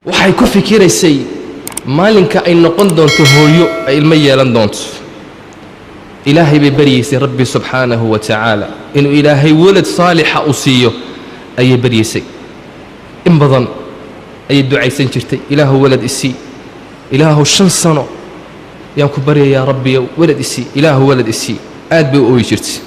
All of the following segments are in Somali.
waxay ku fikiraysay maalinka ay noqon doonto hooyo ay ilmo yeelan doonto. ilaahay bay baryaysay rabbi subxaanahu wa tacaala inuu ilaahay walad saalixa u siiyo ayay baryaysay. in badan ayay ducaysan jirtay, ilaahu walad isii, ilaahu 5 sano yaan ku baryayaa rabbiyow walad isii, ilaahu walad isii. aad bay u ooyi jirtay.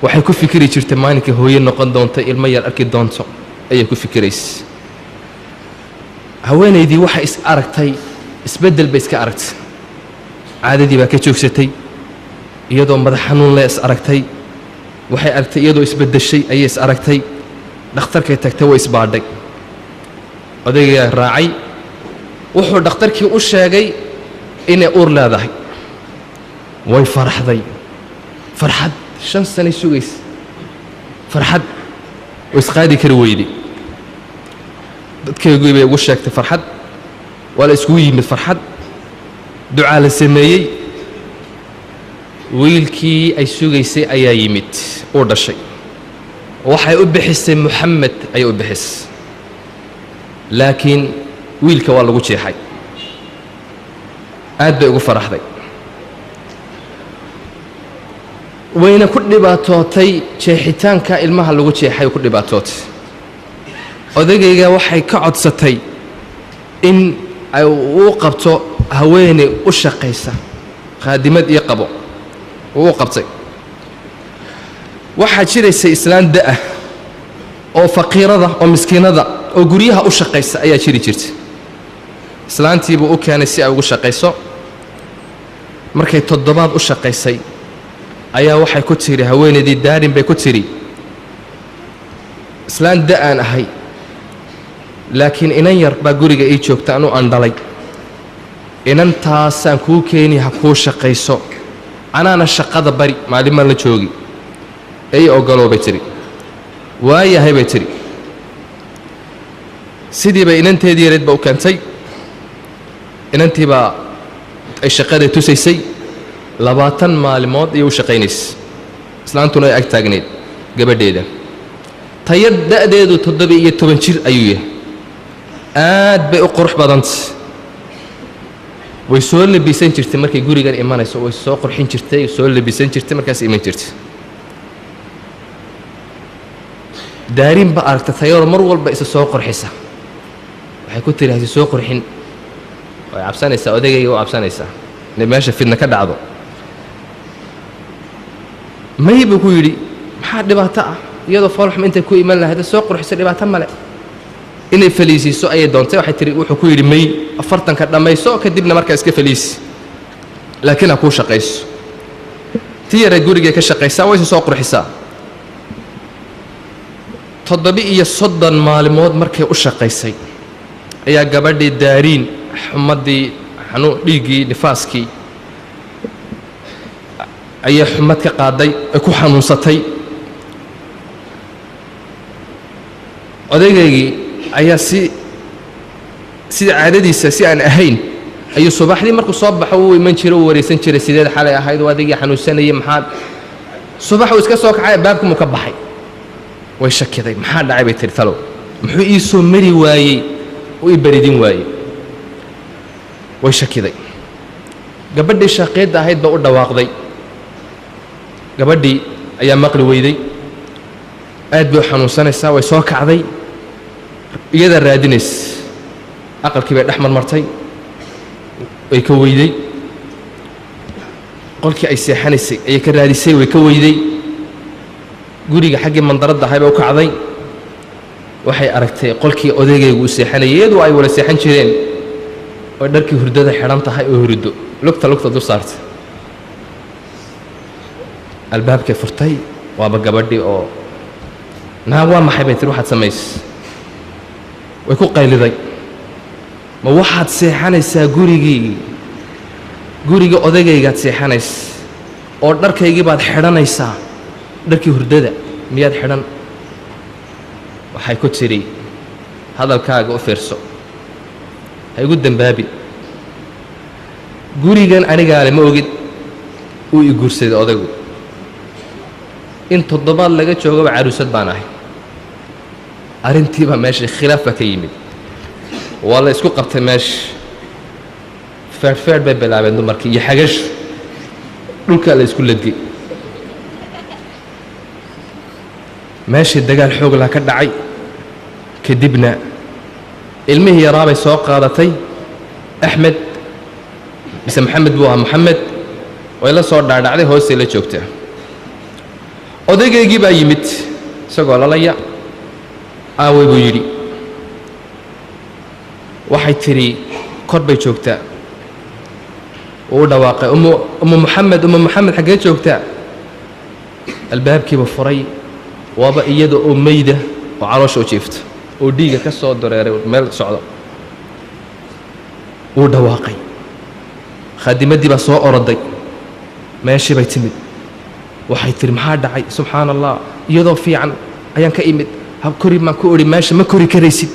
waxay ku fikiri jirtay maalinka hooyo noqon doonto ilmo yar arki doonto ayay ku fikiraysay. haweenaydii waxay is aragtay isbeddel bay iska aragtay. caadadii baa ka joogsatay, iyadoo madax xanuun leh is aragtay. waxay aragtay iyadoo isbeddeshay ayay is aragtay. dhakhtarkay tagtay way isbaadhay. odaygaa raacay, wuxuu dhakhtarkii u sheegay inay uur leedahay. way faraxday. farxad 5 sanay sugaysa. farxad way isqaadi kari weyday. dadkeygii bay ugu sheegtay farxad, waa la iskugu yimid farxad, ducaa la sameeyey. wiilkii ay sugaysay ayaa yimid, uu dhashay. waxay u bixisay moxamed ayay u bixisay, laakiin wiilka waa lagu jeexay. aad bay ugu faraxday, wayna ku dhibaatootay jeexitaanka ilmaha lagu jeexay ku dhibaatootay. odagayga waxay ka codsatay in ay u qabto haweeney u shaqaysa, khaadimad iyo qabo uu u qabtay. waxaa jiraysay islaan da'ah oo faqiirada oo miskiinada oo guryaha u shaqaysa ayaa jiri jirtay. islaantiibuu u keenay si ay ugu shaqayso. markay 7 u shaqaysay ayaa waxay ku tiri, haweenaydii daarin bay ku tiri, islaan da'aan ahay, laakiin inan yar baa guriga ii joogta anu aan dhalay. inantaasaan kuu keeni ha kuu shaqayso, anaana shaqada bari maalin la joogi. ay ogolow bay tiri. waayahay bay tiri. sidii bay inanteedii yareed ba u keentay. inantii baa ay shaqada tusaysay. 20 maalmood ayay u shaqaynaysay. islaantuna ay ag taagneed gabadheeda. tayad da'deedu 17 jir ayuu yahay. aad bay u qurux badantay. way soo labisan jirtay markay gurigan imanayso, way soo qurxin jirtay, soo labisan jirtay, markaas iman jirtay. daarin ba aragtay tayaro mar walba isa soo qurxisa. waxay ku tiri hasi soo qurxin, way cabsanaysaa, odagayga u cabsanaysaa inay meesha fidna ka dhacdo. may buu ku yidhi, maxaa dhibaato ah? iyadoo foolxum intay ku iman lahayd soo qurxiso dhibaato male. inay faliisiiso ayay doontay. waxay tiri, wuxuu ku yidhi may 40ka dhammayso kadibna markaa iska faliisi, laakiin ha kuu shaqayso. tii yare gurigay ka shaqaysaa, wayse soo qurxisaa. 37 maalmood markay u shaqaysay ayaa gabadhii daariin xumadii xanuun dhiiggii nifaaskii ayay xumad ka qaaday, ay ku xanuunsatay. odaygii ayaa sida caadadiisa si aan ahayn ayuu subaxdii markuu soo baxo uu iman jiray, uu wareysan jiray, sideed xalay ahayd, waa adigii xanuunsanayay, maxaad? subax uu iska soo kacay, baabka muu ka baxay. way shakiday, maxaa dhacay bay tiri, talow muxuu ii soo mari waayey, uu ii baridin waayey. way shakiday. gabadhii shaqeedda ahayd baa u dhawaaqday. gabadhii ayaa maqli weyday. aad bay u xanuunsanaysaa. way soo kacday, iyadaa raadinaysa. aqalkii bay dhex marmartay, way ka weyday. qolkii ay seexanaysay ayay ka raadisay, way ka weyday. guriga xaggii mandaradda ahay bay u kacday. waxay aragtay qolkii odaygaygu u seexanayay, iyadoo ay wala seexan jireen, oo dharkii hurdada xidhan tahay oo hurdo lugta dul saartay. albaabkay furtay, waaba gabadhii oo, naa waa maxay bay tiri, waxaad samaysay? way ku qayliday. ma waxaad seexanaysaa guriga odaygaygaad seexanaysa, oo dharkaygii baad xidhanaysaa, dharkii hurdada miyaad xidhan? waxay ku tidhi, hadalkaaga u fiirso, ha igu dembaabi. gurigan anigaale ma ogid, uu i guursaday odaygu. in 7 laga joogaba caruusad baan ahay. arrintiibaa meesha khilaaf baa ka yimid. waa la isku qabtay meesha feedhfeedh bay bilaabeen dumarkii iyo xagashu dhulkaa la isku ladgay meeshii dagaal xoog laa ka dhacay kadibna ilmihii yaraa bay soo qaadatay axmed mise maxamed buu ahaa maxamed way la soo dhaadhacday hoostay la joogtaa odaygaygii baa yimid isagoo lalaya aaway buu yidhi waxay tidhi kor bay joogtaa wuu dhawaaqay ummu maxamed xaggee joogtaa albaabkiiba furay waaba iyada oo mayda oo caloosha u jiifta oo dhiiga ka soo dareeray meel socdo wuu dhawaaqay khaadimaddii baa soo oroday meeshii bay timid waxay tihi maxaa dhacay subxaana allah iyadoo fiican ayaan ka imid hab kori maan ku odhi meesha ma kori karaysid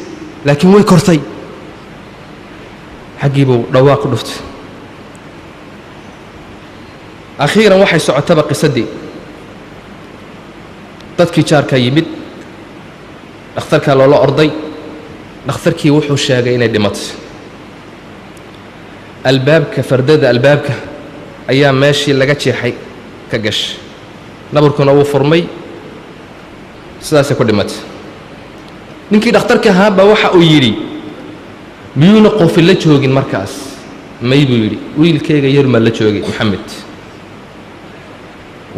laakiin way kortay xaggii buu dhawaaq ku dhuftay akhiiran waxay socotaba qisaddii dadkii jaarkaa yimid dhakhtarkaa loola orday dhakhtarkii wuxuu sheegay inay dhimatay albaabka fardada albaabka ayaa meeshii laga jeexay ka gashay nabarkuna wuu furmay sidaasay ku dhimatay ninkii dhakhtarka ahaa baa waxa uu yidhi miyuuna qofin la joogin markaas may buu yidhi wiilkayga yarmaa la joogay maxamed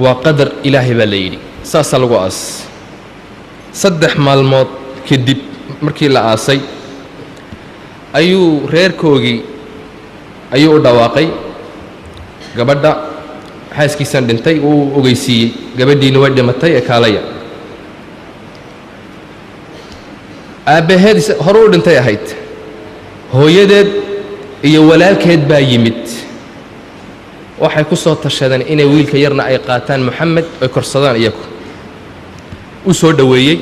waa qadar ilaahay baa la yidhi saasaa lagu aas 3 maalmood kadib markii la aasay ayuu reerkoogii ayuu u dhawaaqay gabadha xaaskiisan dhintay uu ogeysiiyey gabadhiina way dhimatay ee kaalaya aabbaheed hore u dhintay ahayd hooyadeed iyo walaalkeed baa yimid waxay ku soo tashadeen inay wiilka yarna ay qaataan maxamed ay korsadaan iyagu u soo dhoweeyey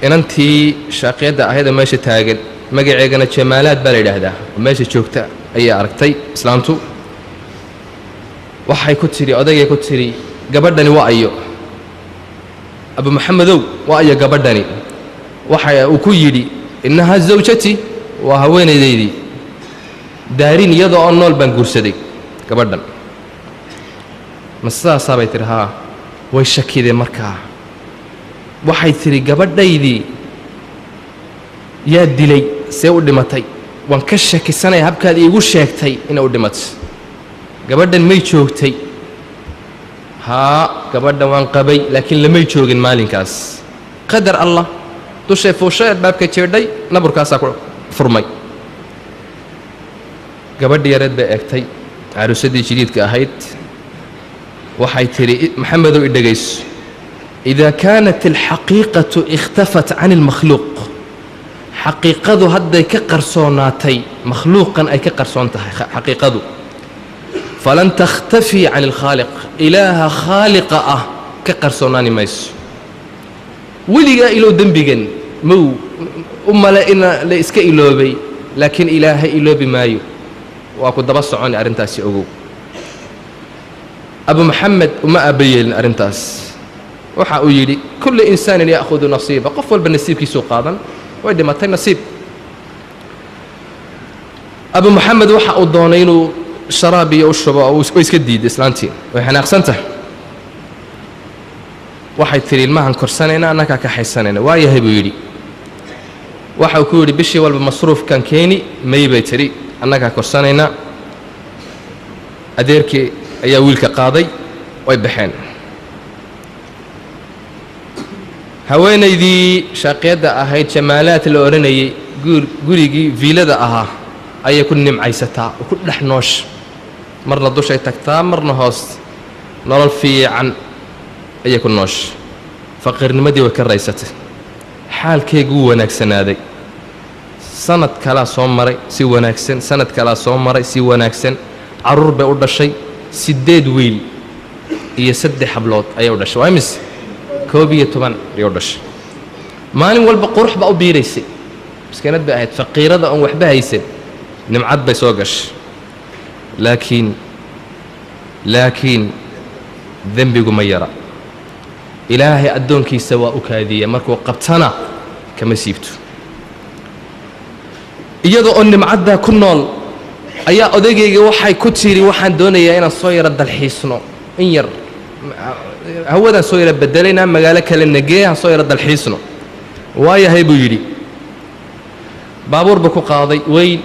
inantii shaaqiyadda ahayd oo meesha taagan magaceegana jamaalaad baa la yidhaahdaa oo meesha joogta ayay aragtay islaamtu waxay ku tidhi odaygay ku tidhi gabadhani waa ayo abu maxamedow waa ayo gabadhani waxa uu ku yidhi innahaa zawjati waa haweenaydaydii daarin iyadoo oo nool baan guursaday gabadhan ma sidaasaa bay tidhi haa way shakideen markaa waxay tidhi gabadhaydii yaa dilay see u dhimatay waan ka shakisanaya habkaad iigu sheegtay inay u dhimatay gabadhan may joogtay haa gabadhan waan qabay laakiin lamay joogin maalinkaas qadar allah dushay fuushay albaabka jeedhay naburkaasaa ku furmay gabadhi yareed bay eegtay caruusaddii jadiidka ahayd waxay tidhi maxamedow i dhegayso idaa kaanat alxaqiiqatu ikhtafat can almakhluuq xaqiiqadu hadday ka qarsoonaatay makhluuqan ay ka qarsoon tahay xaqiiqadu falan takhtafii can alkhaaliq ilaaha khaaliqa ah ka qarsoonaani mayso weligaa ilow dembigan mow u male in la iska iloobay laakiin ilaahay iloobi maayo waa ku daba soconi arrintaasi ogow abu maxamed uma aaba yeelin arrintaas waxa uu yidhi kullu insaanin ya'khudu nasiiba qof walba nasiibkiisuu qaadan way dhimatay nasiib abu maxamed waxa uu doonay inuu sharaab iyo u shubo oo iska diiday islaantii way xanaaqsan tahay waxay tidhi ilmahan korsanayna annagaa kaxaysanayna waa yahay buu yidhi waxa uu ku yidhi bishii walba masruufkan keeni may bay tidhi annagaa korsanaynaa adeerkii ayaa wiilka qaaday way baxeen haweenaydii shaaqiyadda ahayd jamaalaad la odhanayay gurigii viilada ahaa ayay ku nimcaysataa oo ku dhex noosh marna dushay tagtaa marna hoos nolol fiican ayay ku noosh faqiirnimadii way ka raysatay xaalkeegu wuu wanaagsanaaday sanad kalaa soo maray si wanaagsan sanad kalaa soo maray si wanaagsan carruur bay u dhashay 8 wiil iyo 3 hablood ayay u dhashay waa imise 11 ayay u dhashay maalin walba qurux baa u biiraysay miskiinad bay ahayd faqiirada oon waxba haysan nimcad bay soo gashay laakiin dembigu ma yara ilaahay addoonkiisa waa u kaadiya markuu qabtana kama siibto iyadoo oo nimcadda ku nool ayaa odagayga waxay ku tiri waxaan doonayaa inaan soo yaro dalxiisno in yar hawadaan soo yaro bedelaynaa magaalo kale nagee aan soo yaro dalxiisno waayahay buu yidhi baabuur buu ku qaaday weyn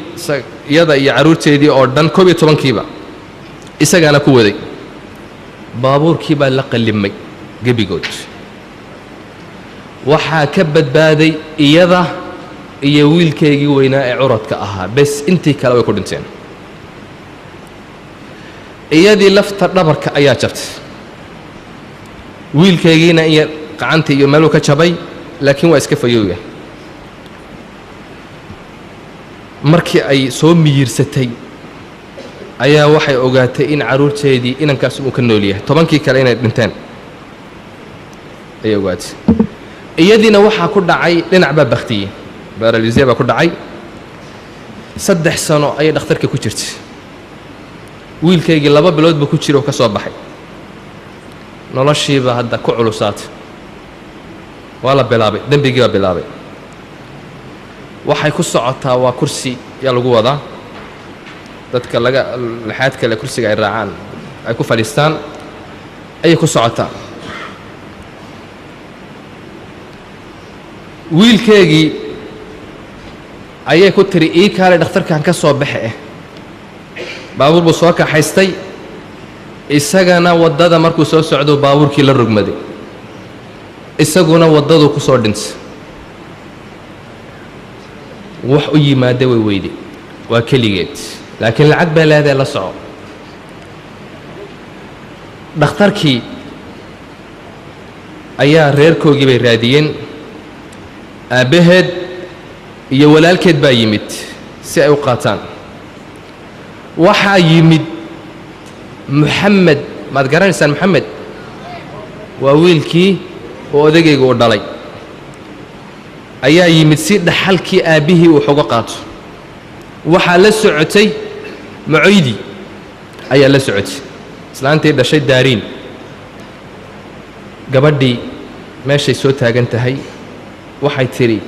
iyada iyo carruurteedii oo dhan 11kiiba isagaana ku waday baabuurkii baa la qallimay gebigood waxaa ka badbaaday iyada iyo wiilkaygii weynaa ee curadka ahaa bes intii kale way ku dhinteen iyadii lafta dhabarka ayaa jabtay wiilkaygiina iyo gacanta iyo meeluu ka jabay laakiin waa iska fayowya markii ay soo miyirsatay ayaa waxay ogaatay in carruurteedii inankaas uu ka nool yahay 10kii kale inay dhinteen ayay ogaatay iyadiina waxaa ku dhacay dhinac baa baktiyey baralisiya baa ku dhacay 3 sano ayay dhakhtarka ku jirtay wiilkaygii 2 bilood buu ku jiro ka soo baxay noloshiiba hadda ku culusaatay waa la bilaabay dembigii baa bilaabay waxay ku socotaa waa kursi yaa lagu wadaa dadka laxaad kale kursiga ay raacaan ay ku fadhiistaan ayay ku socotaa wiilkeegii ayay ku tiri ii kaale dhakhtarkan ka soo baxe baabuur buu soo kaxaystay isagana waddada markuu soo socdo baabuurkii la rogmaday isaguna waddaduu ku soo dhintay wax u yimaada way weyday waa keligeed laakiin lacag baa leedahay la soco dhakhtarkii ayaa reerkoogii bay raadiyeen aabbaheed iyo walaalkeed baa yimid si ay u qaataan waxaa yimid moxamed maad garanaysaan moxamed waa wiilkii oo odagayga uu dhalay ayaa yimid si dhaxalkii aabbihii uu uga qaato waxaa la socotay macoydii ayaa la socotay islaantii dhashay daariin gabadhii meeshay soo taagan tahay waxay tidhi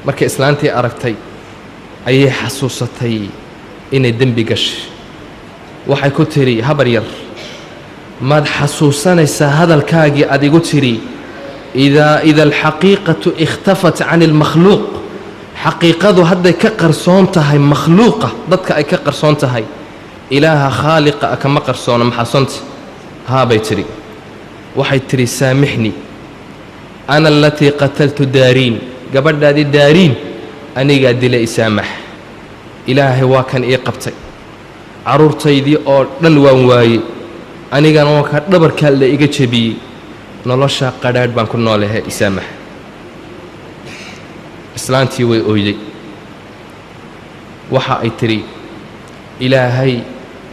markay islaantii aragtay ayay xasuusatay inay dembi gashay waxay ku tidhi habar yar maad xasuusanaysaa hadalkaagii aad igu tidhi ida alxaqiiqatu ikhtafat can almakhluuq xaqiiqadu hadday ka qarsoon tahay makhluuqa dadka ay ka qarsoon tahay ilaaha khaaliqa kama qarsoona maxasonta haa bay tidhi waxay tidhi saamixnii ana alatii qataltu daariin gabadhaadii daariin anigaa dila isaamax ilaahay waa kan ii qabtay carruurtaydii oo dhan waan waayey anigana waa ka dhabarkaa la iga jebiyey nolosha qadhaadh baan ku noolahay isaamax islaantii way oyday waxa ay tidhi ilaahay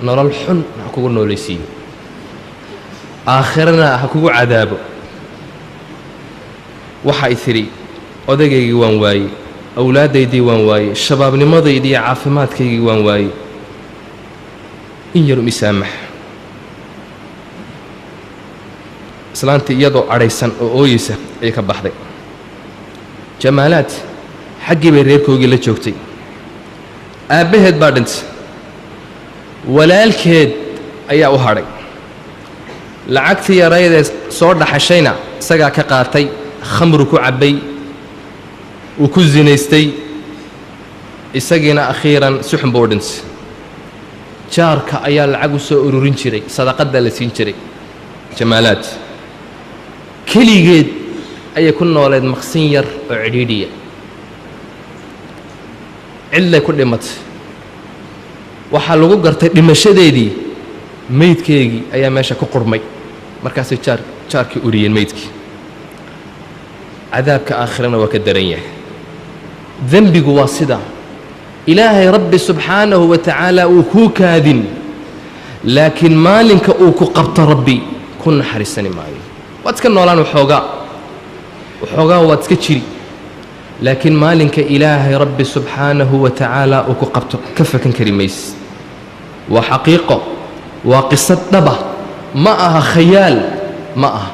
nolol xun ha kugu noolaysiiyo aakhirana ha kugu cadaabo waxa ay tidhi odagaygii waan waayey awlaadaydii waan waayey shabaabnimadaydii iyo caafimaadkaygii waan waayey in yarum isaamax islaantii iyadoo cadhaysan oo ooyeysa ayay ka baxday jamaalaad xaggii bay reerkoogii la joogtay aabbaheed baa dhintay walaalkeed ayaa u hadhay lacagtii yaraydee soo dhaxashayna isagaa ka qaatay khamru ku cabbay uu ku sinaystay isagiina akhiiran suxun buu u dhintay jaarka ayaa lacag u soo ururin jiray sadaqaddaa la siin jiray jamaalaad keligeed ayay ku nooleed maqsin yar oo cidhiidhiya cidlay ku dhimatay waxaa lagu gartay dhimashadeedii meydkeegii ayaa meesha ku qurmay markaasay jaarkii uriyeen meydkii cadaabka aakhirana waa ka daran yahay dembigu waa sidaa ilaahay rabbi subxaanahu wa tacaala uu kuu kaadin laakiin maalinka uu ku qabto rabbi ku naxariisani maayo waad iska noolaan waxoogaa waad iska jiri laakiin maalinka ilaahay rabbi subxaanahu wa tacaala uu ku qabto ka fakan kari mayse waa xaqiiqo waa qisad dhaba ma aha khayaal ma aha